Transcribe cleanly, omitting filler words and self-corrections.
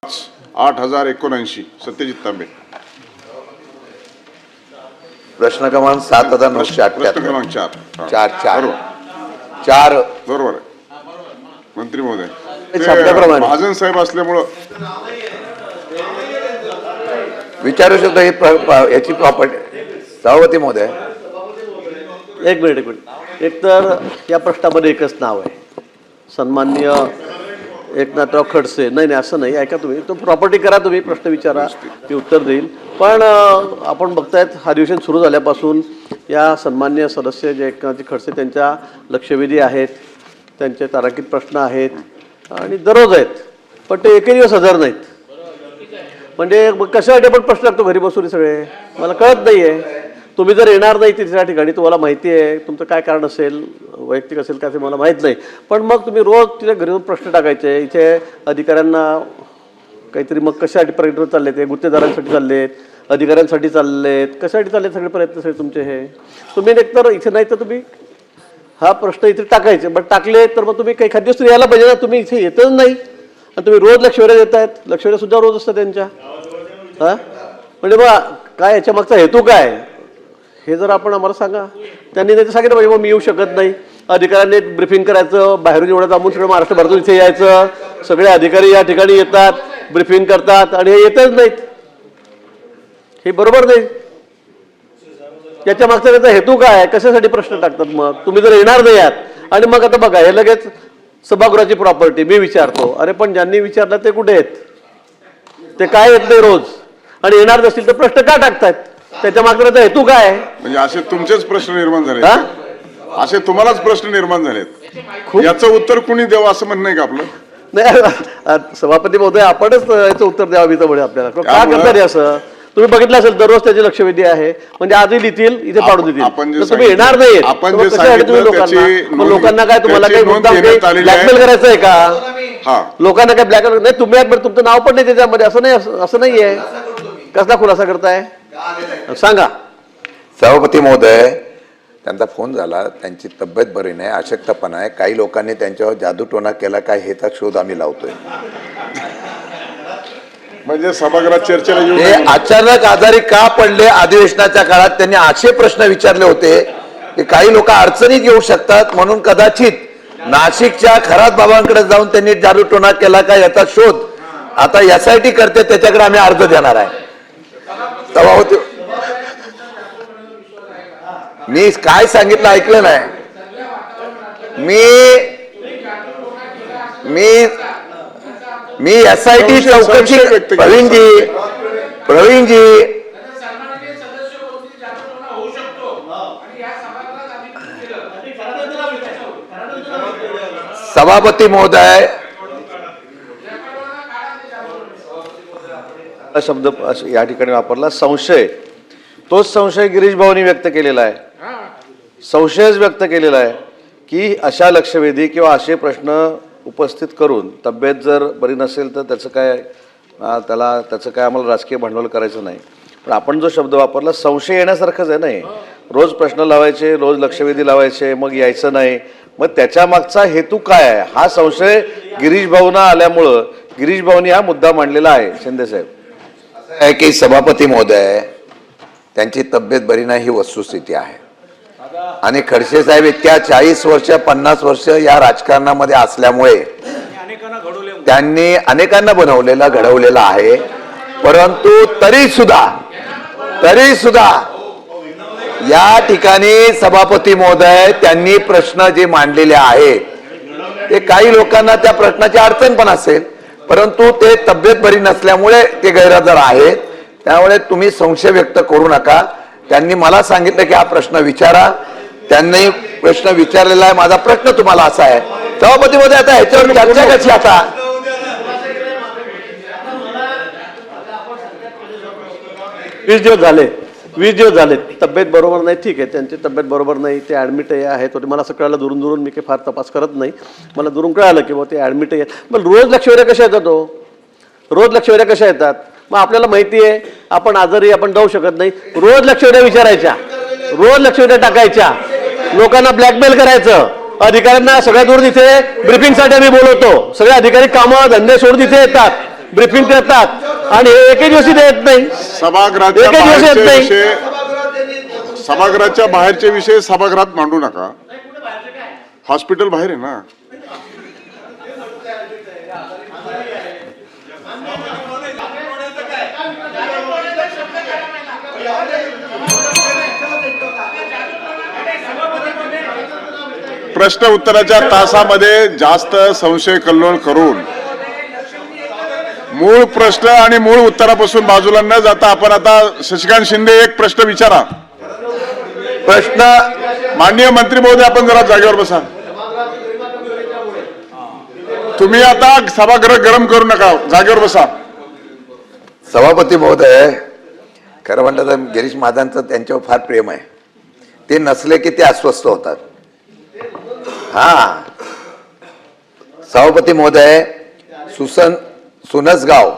8079 सत्यजित तांबे. प्रश्न क्रमांक 7978. प्रश्न क्रमांक 4. 4 बरोबर आहे मंत्री महोदय. शब्दाप्रमाणे महाजन साहेब असल्यामुळं विचारू शकतो ही याची प्रॉपर्टी. सभापती महोदय, एक मिनिट. एक तर या प्रश्नामध्ये एकच नाव आहे, सन्माननीय एकनाथराव खडसे. नाही असं नाही, ऐका तुम्ही, तो प्रॉपर्टी करा, तुम्ही प्रश्न विचारा, मी उत्तर देईल. पण आपण बघतायत हा अधिवेशन सुरू झाल्यापासून या सन्माननीय सदस्य जे एकनाथजी खडसे त्यांच्या लक्षवेधी आहेत, त्यांचे तारांकित प्रश्न आहेत आणि दररोज आहेत, पण ते एकही दिवस हजर नाहीत. म्हणजे कशासाठी आपण प्रश्न लागतो घरी बसून सगळे, मला कळत नाही आहे. तुम्ही जर येणार नाही तिथे त्या ठिकाणी, तुम्हाला माहिती आहे तुमचं काय कारण असेल, वैयक्तिक असेल का ते मला माहीत नाही, पण मग तुम्ही रोज तिथे घरी येऊन प्रश्न टाकायचे. इथे अधिकाऱ्यांना काहीतरी, मग कशासाठी प्रयत्न चालले, ते गुत्तेदारांसाठी चाललेत, अधिकाऱ्यांसाठी चाललेत, कशासाठी चाललेत सगळे प्रयत्न सगळे तुमचे. हे तुम्ही एकतर इथे नाही तर तुम्ही हा प्रश्न इथे टाकायचे, पण टाकले तर मग तुम्ही काही एखाद दिवस यायला पाहिजे ना. तुम्ही इथे येतच नाही आणि तुम्ही रोज लक्षवेध्या देत आहेत. लक्षवेध्या सुद्धा रोज असतात त्यांच्या. हां म्हणजे बा काय याच्या मागचा हेतू काय हे जर आपण आम्हाला सांगा. त्यांनी नाही तर सांगितलं पाहिजे मग मी येऊ शकत नाही. अधिकाऱ्यांनी ब्रिफिंग करायचं, बाहेरून एवढं जाऊन सगळं महाराष्ट्रभरातून इथे यायचं, सगळे अधिकारी या ठिकाणी येतात, ब्रिफिंग करतात आणि हे येतच नाहीत. हे बरोबर नाही. याच्या मागचा त्याचा हेतू काय, कशासाठी प्रश्न टाकतात मग तुम्ही जर येणार नाही आहात. आणि मग आता बघा, हे लगेच सभागृहाची प्रॉपर्टी मी विचारतो, अरे पण ज्यांनी विचारलं ते कुठे आहेत, ते काय येत नाही रोज, आणि येणार नसतील तर प्रश्न का टाकतायत, त्याच्या मागचा त्याचा हेतू काय. म्हणजे असे तुमचेच प्रश्न निर्माण झाले, असे तुम्हालाच प्रश्न निर्माण झालेत, याचं उत्तर कुणी द्यावं असं म्हणणं आहे का आपलं. नाही सभापती महोदय, आपणच याचं उत्तर द्यावं इथं म्हणजे आपल्याला का करणार असं. तुम्ही बघितलं असेल दररोज त्याची लक्षवेधी आहे, म्हणजे आजही लिहितील इथे पाडून देतील. तुम्ही येणार नाही, लोकांना काय तुम्हाला काही ब्लॅकमेल करायचं आहे का, लोकांना काय ब्लॅकमेल नाही. तुम्ही तुमचं नाव पण नाही त्याच्यामध्ये, असं नाहीये. कसला खुलासा करताय सांगा. सभापती महोदय, त्यांचा फोन झाला, त्यांची तब्येत बरी नाही, अशक्तपणा आहे, काही लोकांनी त्यांच्यावर जादूटोणा केला काय ह्याचा शोध आम्ही लावतोय. म्हणजे सभागृहात चर्चेला येऊन अचानक आजारी का पडले अधिवेशनाच्या काळात, त्यांनी असे प्रश्न विचारले होते की काही लोक अडचणीत येऊ शकतात, म्हणून कदाचित नाशिकच्या खरात बाबांकडे जाऊन त्यांनी जादूटोणा केला का याचा शोध आता SIT करते, त्याच्याकडे आम्ही अर्ज देणार आहे. सभापती, मी काय सांगितलं ऐकलं नाही. मी SIT चौकशी, प्रवीणजी सभापती महोदय, शब्द या ठिकाणी वापरला संशय. तोच संशय गिरीश भाऊंनी व्यक्त केलेला आहे, संशयच व्यक्त केलेला आहे की अशा लक्षवेधी किंवा असे प्रश्न उपस्थित करून तब्येत जर बरी नसेल तर त्याचं काय आम्हाला राजकीय भांडवल करायचं नाही. पण आपण जो शब्द वापरला संशय येण्यासारखंच आहे. नाही रोज प्रश्न लावायचे, रोज लक्षवेधी लावायचे, मग यायचं नाही, मग त्याच्या मागचा हेतू काय आहे हा संशय गिरीश भाऊंना आल्यामुळं गिरीश भाऊंनी हा मुद्दा मांडलेला आहे. शिंदे साहेब आहे की सभापती महोदय, त्यांची तब्येत बरी नाही ही वस्तुस्थिती आहे, आणि खडसे साहेब इतक्या 40 वर्ष 50 वर्ष या राजकारणामध्ये असल्यामुळे त्यांनी अनेकांना घडवलेला आहे. परंतु तरी सुद्धा या ठिकाणी सभापती महोदय त्यांनी प्रश्न जे मांडलेले आहेत ते काही लोकांना त्या प्रश्नाची अडचण पण असेल, परंतु ते तब्येत बरी नसल्यामुळे ते गैरहजर आहेत. त्यामुळे तुम्ही संशय व्यक्त करू नका. त्यांनी मला सांगितलं की हा प्रश्न विचारा, त्यांनी प्रश्न विचारलेला आहे. माझा प्रश्न तुम्हाला असा आहे सभापती महोदय, आता ह्याच्यावर चर्चा कशी, आता 20 दिवस झाले तब्येत बरोबर नाही. ठीक आहे, त्यांची तब्येत बरोबर नाही, ते ॲडमिट आहेत. मला असं कळलं दुरून, मी काही फार तपास करत नाही, मला दुरून कळालं की ते ॲडमिट आहेत. मग रोज लक्षवेध्या कशा येतात, रोज लक्षवेध्या कशा येतात. मग आपल्याला माहिती आहे आपण आजारी, आपण जाऊ शकत नाही, रोज लक्षवेध्या विचारायच्या, रोज लक्षवेध्या टाकायच्या, लोकांना ब्लॅकमेल करायचं, अधिकाऱ्यांना सगळ्या दूर तिथे ब्रिफिंगसाठी आम्ही बोलवतो, सगळे अधिकारी कामं धंदे सोडून तिथे येतात, ब्रीफिंग देतात आणि हे एकही दिवशी देत नाही. सभागृहाच्या एकही दिवस येत बाहेरचे नाही. विषय सभागृहाच्या बाहेरचे विषय सभागृहात मांडू नका. हॉस्पिटल बाहेर आहे ना. प्रश्न उत्तराच्या तासामध्ये जास्त संशय कल्लोळ करून मूळ प्रश्न आणि मूळ उत्तरापासून बाजूला न जाता आपण आता शशिकांत शिंदे एक प्रश्न विचारा. प्रश्न माननीय मंत्री महोदय, आपण जरा जागेवर बसा. तुम्ही आता सभागृह गरम करू नका, जागेवर बसा. सभापती महोदय, खरं म्हटलं तर गिरीश महाजनचं त्यांच्यावर फार प्रेम आहे. ते नसले की ते अस्वस्थ होतात. हा, सभापती महोदय, सुनसगाव